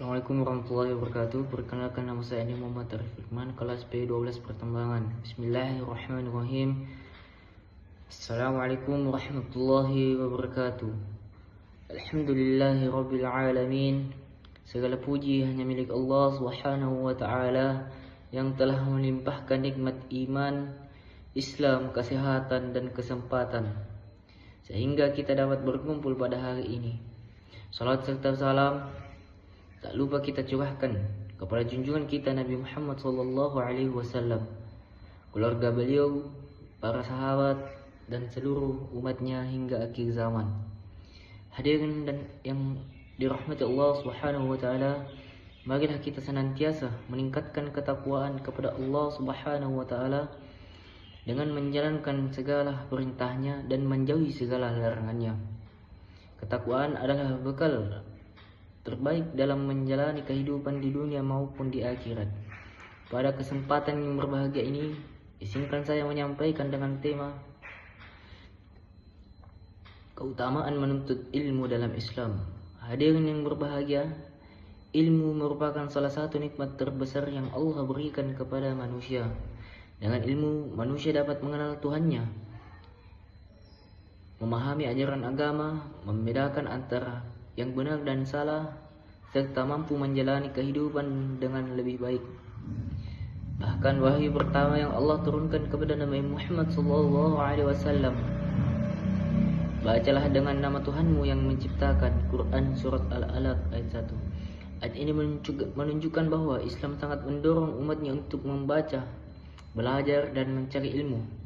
Assalamualaikum warahmatullahi wabarakatuh. Perkenalkan, nama saya Andi Muhammad Arif Lukman, kelas B12 Pertambangan. Bismillahirrahmanirrahim. Assalamualaikum warahmatullahi wabarakatuh. Alhamdulillahi rabbil alamin. Segala puji hanya milik Allah Subhanahu wa taala yang telah melimpahkan nikmat iman, Islam, kesehatan dan kesempatan sehingga kita dapat berkumpul pada hari ini. Salat serta salam tak lupa kita curahkan kepada junjungan kita Nabi Muhammad SAW, keluarga beliau, para sahabat, dan seluruh umatnya hingga akhir zaman. Hadirin dan yang dirahmati Allah Subhanahu wa taala, marilah kita senantiasa meningkatkan ketakwaan kepada Allah Subhanahu wa taala dengan menjalankan segala perintahnya dan menjauhi segala larangannya. Ketakwaan adalah bekal terbaik dalam menjalani kehidupan di dunia maupun di akhirat. Pada kesempatan yang berbahagia ini, izinkan saya menyampaikan dengan tema keutamaan menuntut ilmu dalam Islam. Hadirin yang berbahagia, ilmu merupakan salah satu nikmat terbesar yang Allah berikan kepada manusia. Dengan ilmu, manusia dapat mengenal Tuhannya, memahami ajaran agama, membedakan antara yang benar dan salah, serta mampu menjalani kehidupan dengan lebih baik. Bahkan wahyu pertama yang Allah turunkan kepada Nabi Muhammad SAW, bacalah dengan nama Tuhanmu yang menciptakan. Quran Surat Al-Alaq ayat 1. Ayat ini menunjukkan bahwa Islam sangat mendorong umatnya untuk membaca, belajar, dan mencari ilmu.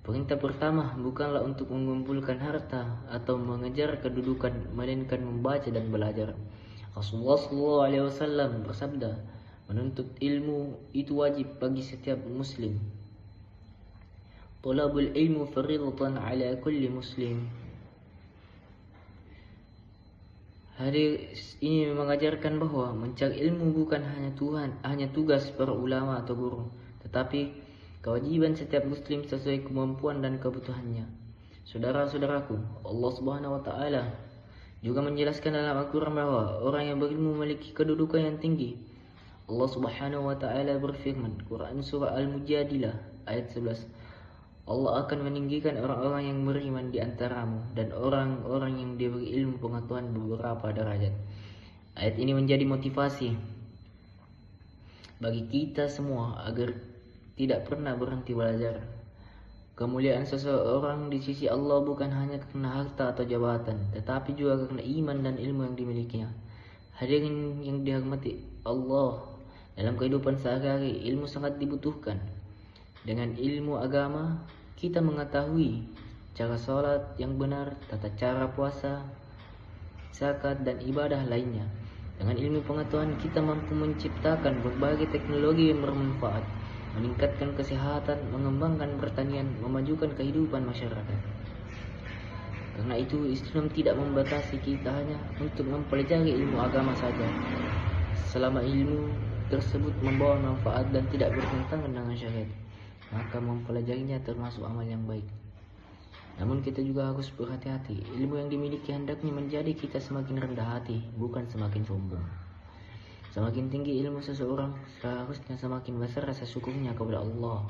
Perintah pertama bukanlah untuk mengumpulkan harta atau mengejar kedudukan, melainkan membaca dan belajar. Rasulullah SAW bersabda, menuntut ilmu itu wajib bagi setiap muslim. Talabul ilmu fardhatun ala kulli muslim. Hadis ini mengajarkan bahwa mencari ilmu bukan hanya tugas para ulama atau guru, tetapi kewajiban setiap muslim sesuai kemampuan dan kebutuhannya. Saudara-saudaraku, Allah Subhanahu wa taala juga menjelaskan dalam Al-Quran bahwa orang yang berilmu memiliki kedudukan yang tinggi. Allah Subhanahu wa taala berfirman, Quran surah Al-Mujadilah ayat 11, Allah akan meninggikan orang-orang yang beriman di antaramu dan orang-orang yang diberi ilmu pengetahuan beberapa derajat. Ayat ini menjadi motivasi bagi kita semua agar tidak pernah berhenti belajar. Kemuliaan seseorang di sisi Allah bukan hanya karena harta atau jabatan, tetapi juga karena iman dan ilmu yang dimilikinya. Hadirin yang dihormati Allah, dalam kehidupan sehari-hari ilmu sangat dibutuhkan. Dengan ilmu agama, kita mengetahui cara sholat yang benar, tata cara puasa, zakat, dan ibadah lainnya. Dengan ilmu pengetahuan, kita mampu menciptakan berbagai teknologi yang bermanfaat, meningkatkan kesehatan, mengembangkan pertanian, memajukan kehidupan masyarakat. Karena itu, Islam tidak membatasi kita hanya untuk mempelajari ilmu agama saja, selama ilmu tersebut membawa manfaat dan tidak bertentangan dengan syariat, maka mempelajarinya termasuk amal yang baik. Namun kita juga harus berhati-hati. Ilmu yang dimiliki hendaknya menjadi kita semakin rendah hati, bukan semakin sombong. Semakin tinggi ilmu seseorang, seharusnya semakin besar rasa syukurnya kepada Allah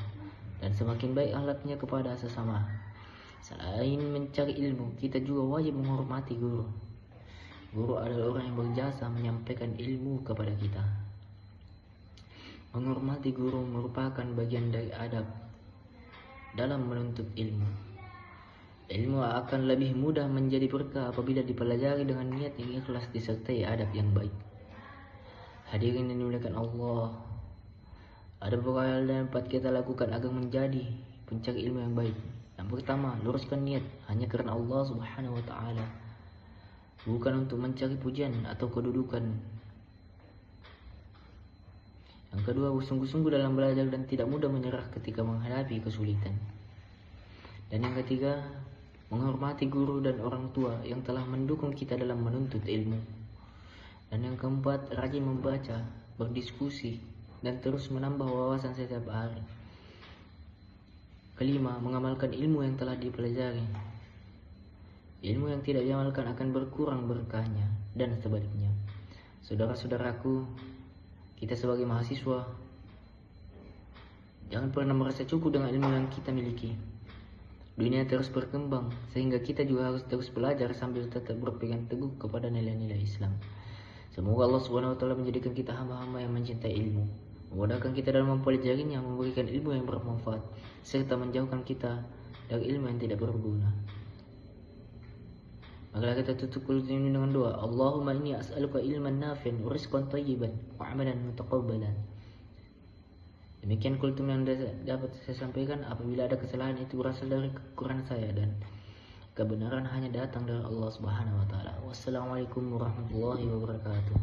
dan semakin baik akhlaknya kepada sesama. Selain mencari ilmu, kita juga wajib menghormati guru. Guru adalah orang yang berjasa menyampaikan ilmu kepada kita. Menghormati guru merupakan bagian dari adab dalam menuntut ilmu. Ilmu akan lebih mudah menjadi berkah apabila dipelajari dengan niat yang ikhlas disertai adab yang baik. Hadirin yang dimuliakan Allah, ada beberapa hal yang dapat kita lakukan agar menjadi pencari ilmu yang baik. Yang pertama, luruskan niat hanya karena Allah Subhanahu wa taala, bukan untuk mencari pujian atau kedudukan. Yang kedua, bersungguh-sungguh dalam belajar dan tidak mudah menyerah ketika menghadapi kesulitan. Dan yang ketiga, menghormati guru dan orang tua yang telah mendukung kita dalam menuntut ilmu. Dan yang keempat, rajin membaca, berdiskusi, dan terus menambah wawasan setiap hari. Kelima, mengamalkan ilmu yang telah dipelajari. Ilmu yang tidak diamalkan akan berkurang berkahnya, dan sebaliknya. Saudara-saudaraku, kita sebagai mahasiswa jangan pernah merasa cukup dengan ilmu yang kita miliki. Dunia terus berkembang, sehingga kita juga harus terus belajar sambil tetap berpegang teguh kepada nilai-nilai Islam. Semoga Allah Subhanahu wa taala menjadikan kita hamba-hamba yang mencintai ilmu, memudahkan kita dalam mempelajarinya, memberikan ilmu yang bermanfaat, serta menjauhkan kita dari ilmu yang tidak berguna. Maka kita tutup kulit ini dengan doa. Allahumma inni as'aluka ilman nafi'an wa rizqan thayyiban wa amalan mutaqabbalan. Demikian kultum yang dapat saya sampaikan. Apabila ada kesalahan, itu berasal dari kekurangan saya, dan kebenaran hanya datang dari Allah Subhanahu wa taala. Wassalamualaikum warahmatullahi wabarakatuh.